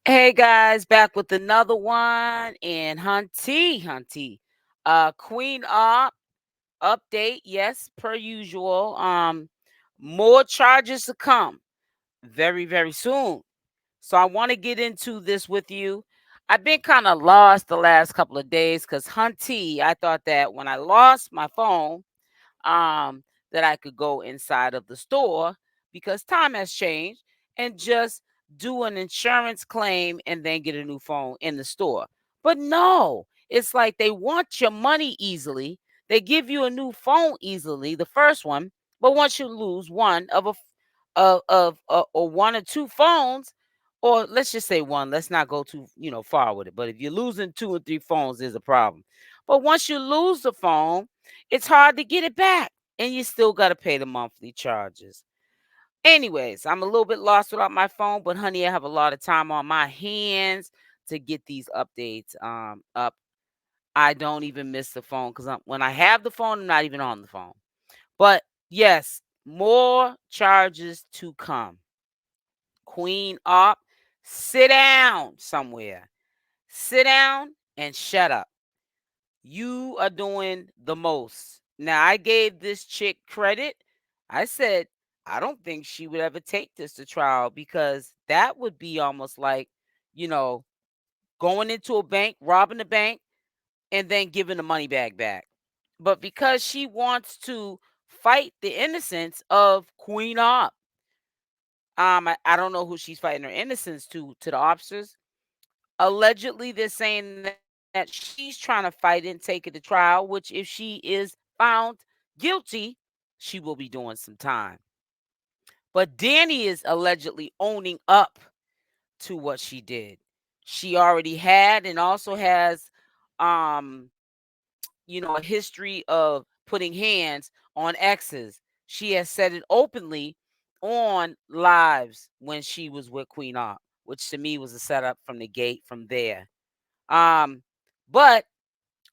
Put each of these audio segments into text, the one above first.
Hey guys, back with another one and Hunty. Queen Opp update, yes, per usual. More charges to come very, very soon. So I want to get into this with you. I've been kind of lost the last couple of days because Hunty, I thought that when I lost my phone, that I could go inside of the store because time has changed and just do an insurance claim and then get a new phone in the store. But no, it's like they want your money easily. They give you a new phone easily, the first one, but once you lose one of a or one or two phones, or let's just say one, let's not go too far with it. But if you're losing two or three phones, there's a problem. But once you lose the phone, it's hard to get it back, and you still got to pay the monthly charges. Anyways, I'm a little bit lost without my phone, but honey, I have a lot of time on my hands to get these updates up. I don't even miss the phone because when I have the phone, I'm not even on the phone. But yes, more charges to come. Queen Opp, sit down somewhere. Sit down and shut up. You are doing the most. Now, I gave this chick credit. I said, I don't think she would ever take this to trial because that would be almost like, you know, going into a bank, robbing the bank, and then giving the money back. But because she wants to fight the innocence of Queen Opp, I don't know who she's fighting her innocence to the officers. Allegedly, they're saying that she's trying to fight and take it to trial, which if she is found guilty, she will be doing some time. But Danny is allegedly owning up to what she did. She already had and also has um a history of putting hands on exes. She has said it openly on lives when she was with Queen Opp, which to me was a setup from the gate from there. Um, but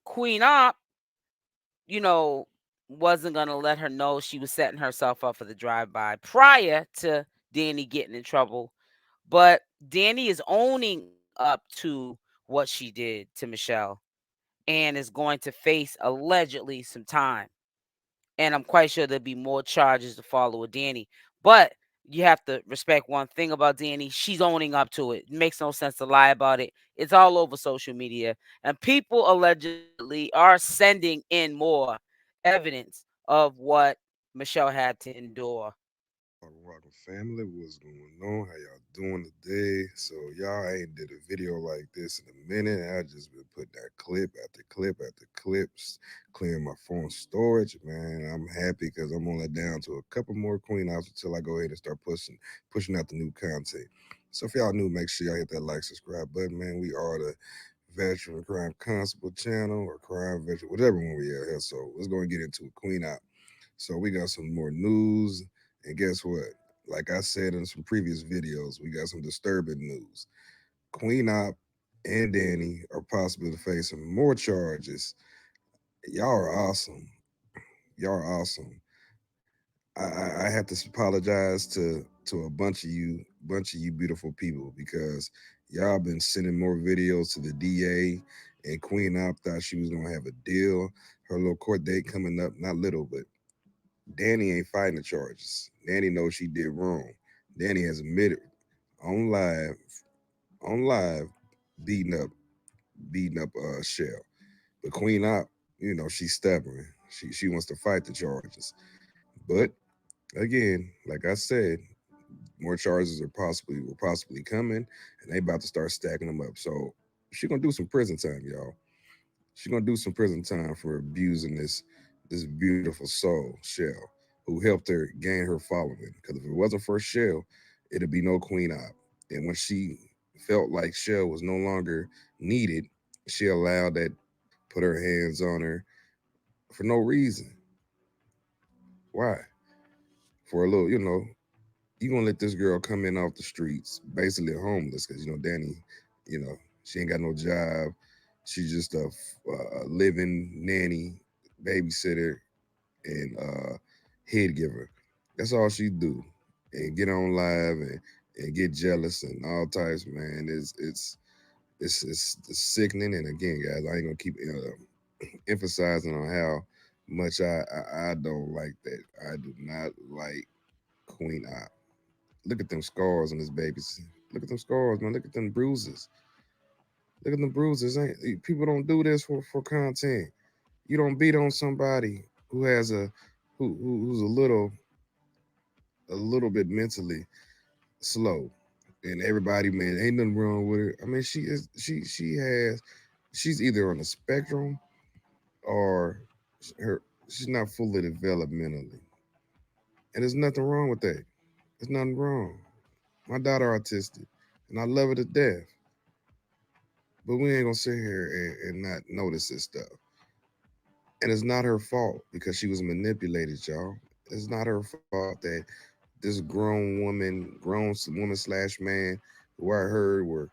Queen Opp, you know, wasn't gonna let her know she was setting herself up for the drive-by prior to Danny getting in trouble. But Danny is owning up to what she did to Michelle and is going to face allegedly some time. And I'm quite sure there'll be more charges to follow with Danny. But you have to respect one thing about Danny. She's owning up to it. It makes no sense to lie about it. It's all over social media. And people allegedly are sending in more evidence of what Michelle had to endure. Rock family, what's going on? How y'all doing today? So y'all ain't did a video like this in a minute. I just been putting that clip after clip after clips, clearing my phone storage. Man, I'm happy because I'm only down to a couple more Queen Ops until I go ahead and start pushing out the new content. So if y'all new, make sure y'all hit that like, subscribe button, man. We are the Veteran Crime Constable channel or Crime Veteran, whatever one we are here. So let's go and get into it. Queen Op. So we got some more news, and guess what? Like I said in some previous videos, we got some disturbing news. Queen Op and Danny are possibly facing more charges. Y'all are awesome. Y'all are awesome. I have to apologize to a bunch of you beautiful people because y'all been sending more videos to the DA, and Queen Op thought she was gonna have a deal. Her little court date coming up, not little, but Danny ain't fighting the charges. Danny knows she did wrong. Danny has admitted on live, on live, beating up, beating up Shell. But Queen Op, she's stubborn. She wants to fight the charges. But again, like I said, more charges were possibly coming, and they about to start stacking them up. So she gonna do some prison time, y'all. She's gonna do some prison time for abusing this beautiful soul, Shell, who helped her gain her following. Because if it wasn't for Shell, it'd be no Queen Op. And when she felt like Shell was no longer needed, she allowed that put her hands on her for no reason. Why? For a little, you gonna let this girl come in off the streets, basically homeless, because Danny, you know, she ain't got no job. She's just a living nanny, babysitter, and head giver. That's all she do, and get on live and get jealous and all types, man. It's sickening. And again, guys, I ain't gonna keep emphasizing on how much I don't like that. I do not like Queen Opp. Look at them scars on his babies. Look at them scars, man. Look at them bruises. Look at them bruises. People don't do this for content. You don't beat on somebody who has who's a little bit mentally slow. And everybody, man, ain't nothing wrong with her. I mean, she's either on the spectrum or her she's not fully developed mentally. And there's nothing wrong with that. There's nothing wrong. My daughter autistic, and I love her to death. But we ain't gonna sit here and not notice this stuff. And it's not her fault because she was manipulated, y'all. It's not her fault that this grown woman slash man who I heard were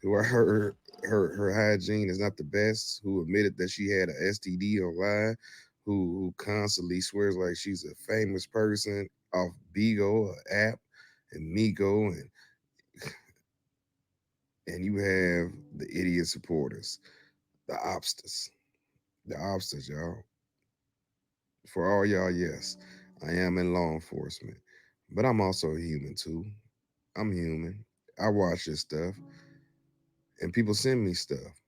who I heard her hygiene is not the best, who admitted that she had a STD online, who constantly swears like she's a famous person off Bigo, app, and Migo, and you have the idiot supporters, the obsters, y'all. For all y'all, yes, I am in law enforcement, but I'm also a human too. I'm human. I watch this stuff, and people send me stuff,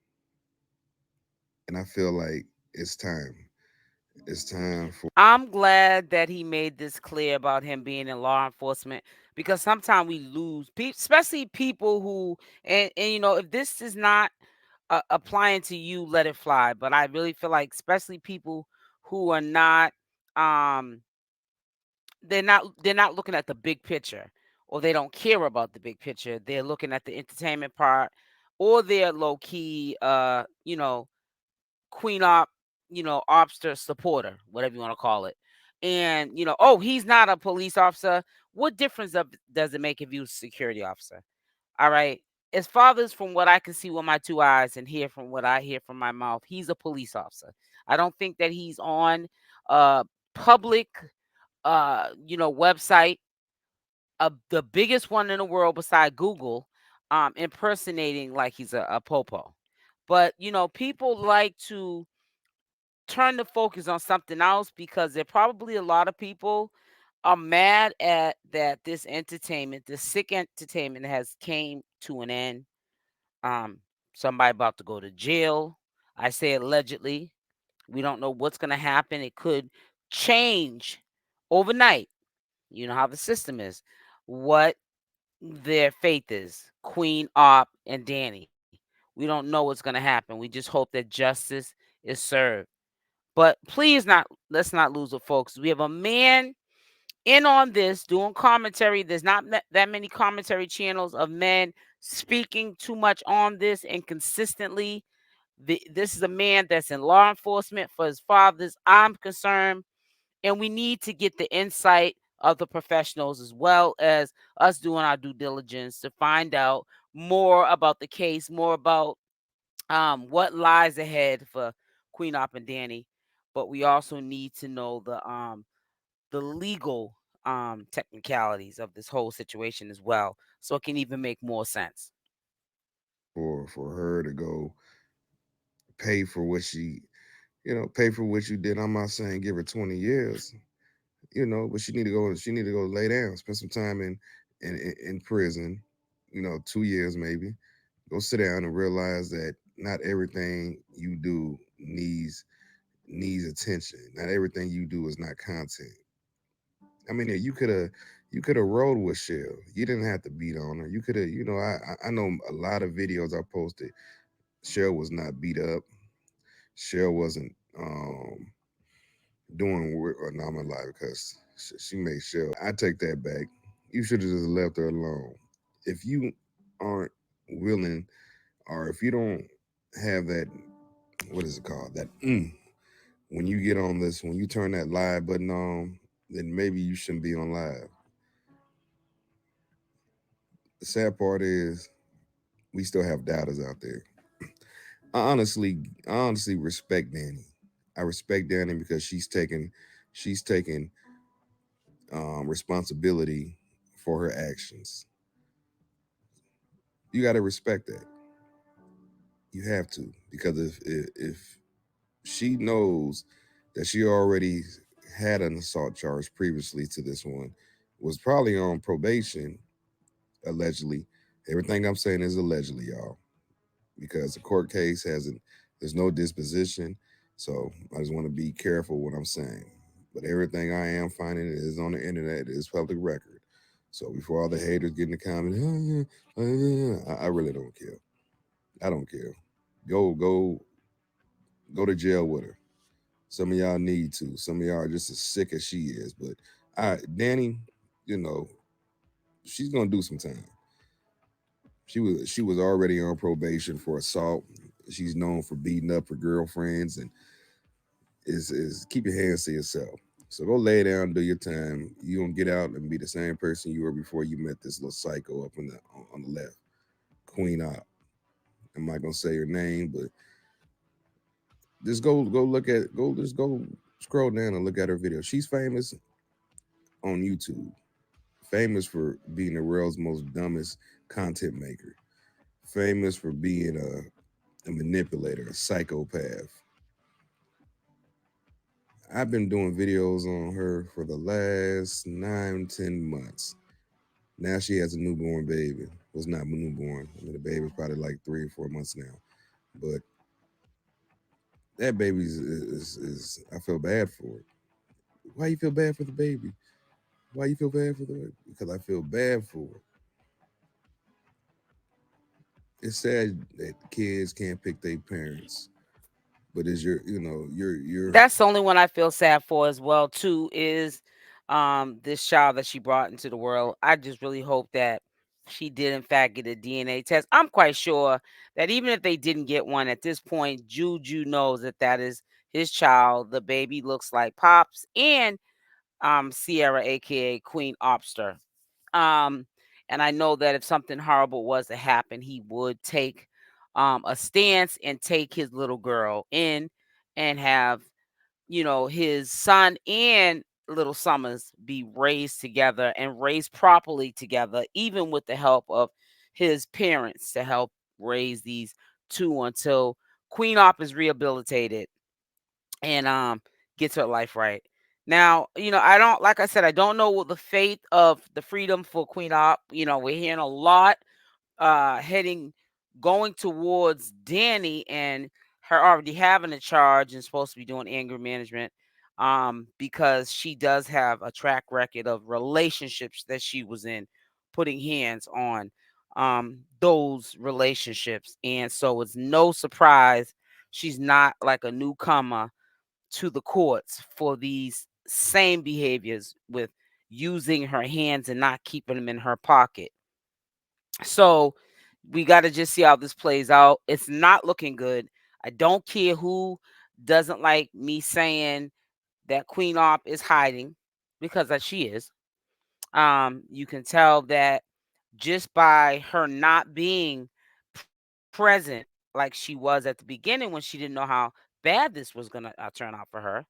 and I feel like it's time. It's time for I'm glad that he made this clear about him being in law enforcement because sometimes we lose people, especially people who, and if this is not applying to you, let it fly. But I really feel like, especially people who are not, um, they're not looking at the big picture, or they don't care about the big picture. They're looking at the entertainment part, or they're low key, Queen Opp, Obster supporter, whatever you want to call it. And, oh, he's not a police officer. What difference does it make if you're a security officer? All right. As far as from what I can see with my two eyes and hear from what I hear from my mouth, he's a police officer. I don't think that he's on a public website, the biggest one in the world beside Google, impersonating like he's a popo. But people like to turn the focus on something else because there probably a lot of people are mad at that this entertainment, this sick entertainment has came to an end. Um, Somebody about to go to jail. I say allegedly. We don't know what's gonna happen. It could change overnight. You know how the system is. What their faith is. Queen Opp and Danny. We don't know what's gonna happen. We just hope that justice is served. But please not let's not lose it, folks. We have a man in on this doing commentary. There's not that many commentary channels of men speaking too much on this and consistently. This is a man that's in law enforcement for as far as I'm concerned, and we need to get the insight of the professionals as well as us doing our due diligence to find out more about the case, more about what lies ahead for Queen Op and Danny. But we also need to know the legal technicalities of this whole situation as well, so it can even make more sense. for her to go pay for what pay for what you did. I'm not saying give her 20 years, but she need to go lay down, spend some time in prison, 2 years maybe. Go sit down and realize that not everything you do needs attention. Not everything you do is not content. I mean, you could have rolled with Shell. You didn't have to beat on her. You could have, I know a lot of videos I posted. Shell was not beat up. Shell wasn't doing work. Or no, I'm gonna lie because she made Shell. I take that back. You should have just left her alone. If you aren't willing, or if you don't have that, what is it called? That when you get on this, when you turn that live button on, then maybe you shouldn't be on live. The sad part is we still have doubters out there. I honestly respect Danny. I respect Danny because she's taking responsibility for her actions. You got to respect that. You have to, because if she knows that she already had an assault charge previously to this one, was probably on probation allegedly. Everything I'm saying is allegedly, y'all, because the court case hasn't. There's no disposition, so I just want to be careful what I'm saying. But everything I am finding is on the internet. It is public record. So before all the haters get in the comments, I really don't care. I don't care. Go go to jail with her. Some of y'all need to. Some of y'all are just as sick as she is. But Danny, you know, she's gonna do some time. She was already on probation for assault. She's known for beating up her girlfriends, and is keep your hands to yourself. So go lay down, do your time. You gonna get out and be the same person you were before you met this little psycho up on the left, Queen Opp. I'm not gonna say her name, but just go look at go just go scroll down and look at her video. She's famous on YouTube, famous for being the world's most dumbest content maker, famous for being a manipulator, a psychopath. I've been doing videos on her for the last 9, 10 months. Now she has a newborn baby. Well, it's not newborn. I mean, the baby's probably like 3 or 4 months now. But that baby is I feel bad for it. Why you feel bad for the baby? Why you feel bad for the baby? Because I feel bad for it. It's sad that kids can't pick their parents, but is your your That's the only one I feel sad for as well too, is this child that she brought into the world. I just really hope that she did in fact get a DNA test. I'm quite sure that even if they didn't get one at this point, Juju knows that that is his child. The baby looks like Pops and Sierra, aka Queen Opster. Um, and I know that if something horrible was to happen, he would take a stance and take his little girl in and have, his son and little Summers be raised together and raised properly together, even with the help of his parents to help raise these two until Queen Op is rehabilitated and gets her life right. Now, I don't, like I said, I don't know what the fate of the freedom for Queen Op. We're hearing a lot heading going towards Danny and her already having a charge and supposed to be doing anger management because she does have a track record of relationships that she was in, putting hands on those relationships. And so it's no surprise she's not like a newcomer to the courts for these same behaviors with using her hands and not keeping them in her pocket. So we got to just see how this plays out. It's not looking good. I don't care who doesn't like me saying that Queen Op is hiding because that she is. You can tell that just by her not being present like she was at the beginning when she didn't know how bad this was going to turn out for her,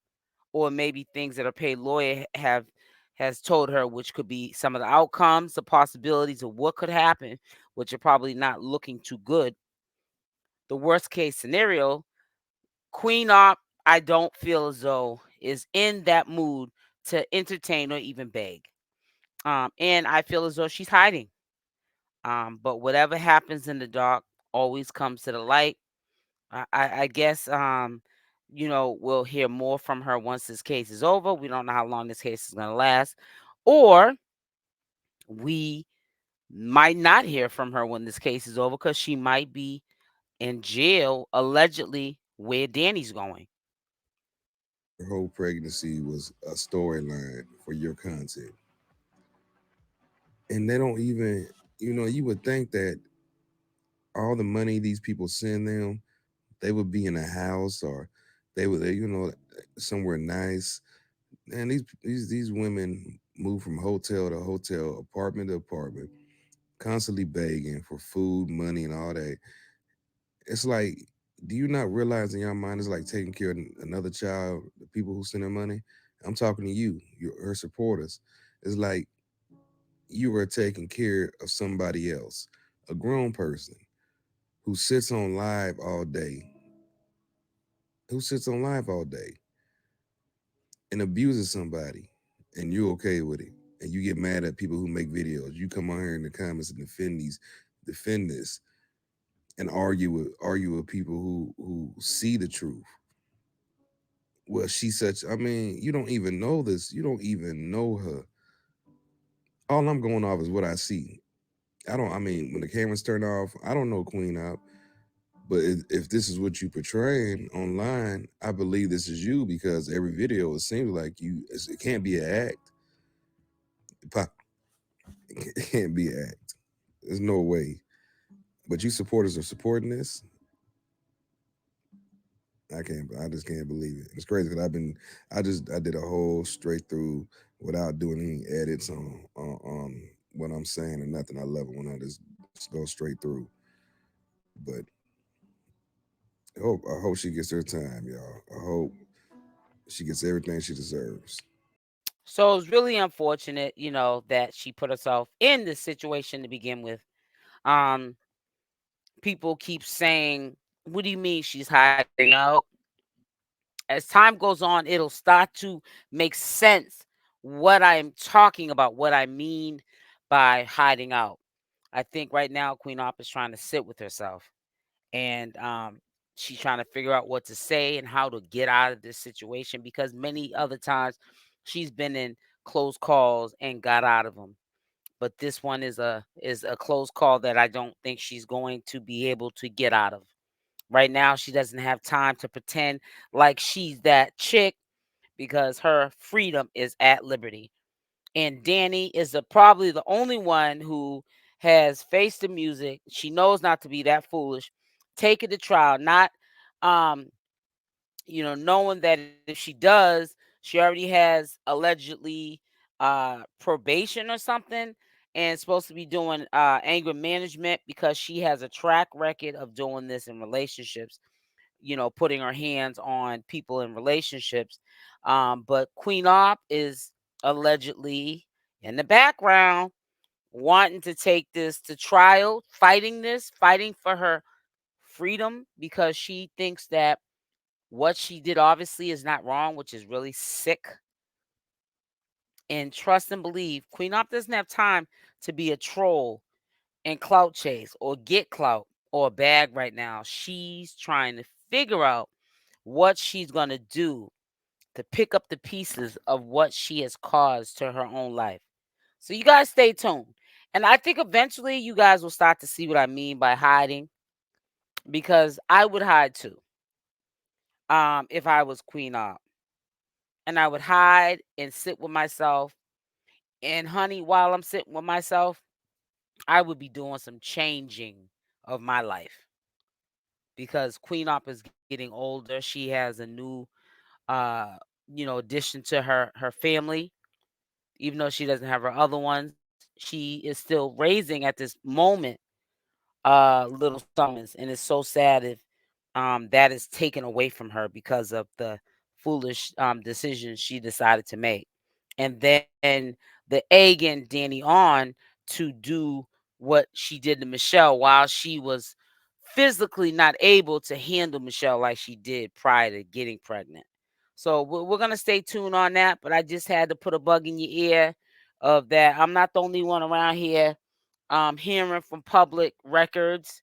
or maybe things that her paid lawyer have has told her, which could be some of the outcomes, the possibilities of what could happen, which are probably not looking too good. The worst case scenario, Queen Op, I don't feel as though is in that mood to entertain or even beg. And I feel as though she's hiding. But whatever happens in the dark always comes to the light. I guess we'll hear more from her once this case is over. We don't know how long this case is going to last, or we might not hear from her when this case is over because she might be in jail allegedly where Danny's going. her whole pregnancy was a storyline for your content, and they don't even you would think that all the money these people send them, they would be in a house or they would somewhere nice. And these women move from hotel to hotel, apartment to apartment, constantly begging for food, money, and all that. It's like, do you not realize in your mind it's like taking care of another child, the people who send her money? I'm talking to you, her supporters. It's like you were taking care of somebody else, A grown person who sits on live all day, who sits on live all day and abuses somebody, and you're okay with it, and you get mad at people who make videos. You come on here in the comments and defend this, and argue with people who see the truth. Well, she's such. I mean, you don't even know this. You don't even know her. All I'm going off is what I see. I don't. I mean, when the cameras turn off, I don't know Queen Opp. But if this is what you portraying online, I believe this is you because every video it seems like you. It can't be an act. It can't be an act. There's no way. But you supporters are supporting this. I can't. I just can't believe it. It's crazy because I did a whole straight through without doing any edits on what I'm saying or nothing. I love it when I just go straight through. But I hope she gets her time, y'all. I hope she gets everything she deserves. So it's really unfortunate, that she put herself in this situation to begin with. Um, People keep saying, "What do you mean she's hiding out?" As time goes on, it'll start to make sense what I'm talking about, what I mean by hiding out. I think right now Queen Opp is trying to sit with herself, and she's trying to figure out what to say and how to get out of this situation, because many other times she's been in close calls and got out of them. But this one is a close call that I don't think she's going to be able to get out of. Right now, she doesn't have time to pretend like she's that chick, because her freedom is at liberty. And Danny is probably the only one who has faced the music. She knows not to be that foolish. Take it to trial, not um, knowing that if she does, she already has allegedly probation or something, and supposed to be doing anger management, because she has a track record of doing this in relationships, putting her hands on people in relationships. But Queen Opp is allegedly in the background wanting to take this to trial, fighting for her freedom, because she thinks that what she did obviously is not wrong, which is really sick. And trust and believe, Queen Opp doesn't have time to be a troll and clout chase or get clout or a bag right now. She's trying to figure out what she's going to do to pick up the pieces of what she has caused to her own life. So you guys stay tuned. And I think eventually you guys will start to see what I mean by hiding, because I would hide too. If I was Queen Opp, and I would hide and sit with myself. And honey, while I'm sitting with myself, I would be doing some changing of my life, because Queen Opp is getting older. She has a new uh addition to her family. Even though she doesn't have her other ones, she is still raising at this moment little summons, and it's so sad if that is taken away from her because of the foolish decisions she decided to make. And then the egging Danny on to do what she did to Michelle, while she was physically not able to handle Michelle like she did prior to getting pregnant. So we're gonna stay tuned on that, but I just had to put a bug in your ear of that. I'm not the only one around here hearing from public records,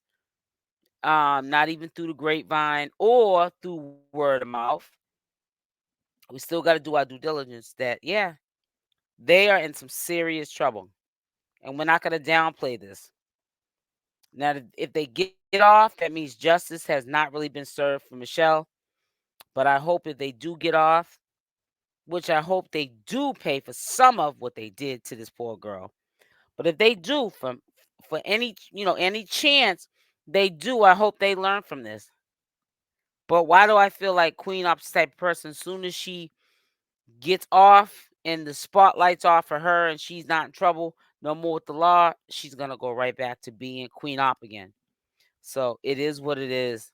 not even through the grapevine or through word of mouth. We still got to do our due diligence that, yeah, they are in some serious trouble. And we're not going to downplay this. Now, if they get off, that means justice has not really been served for Michelle. But I hope if they do get off, which I hope they do pay for some of what they did to this poor girl. But if they do, for any chance they do, I hope they learn from this. But why do I feel like Queen Ops type of person, soon as she gets off and the spotlight's off for her and she's not in trouble no more with the law, she's gonna go right back to being Queen Op again. So it is what it is.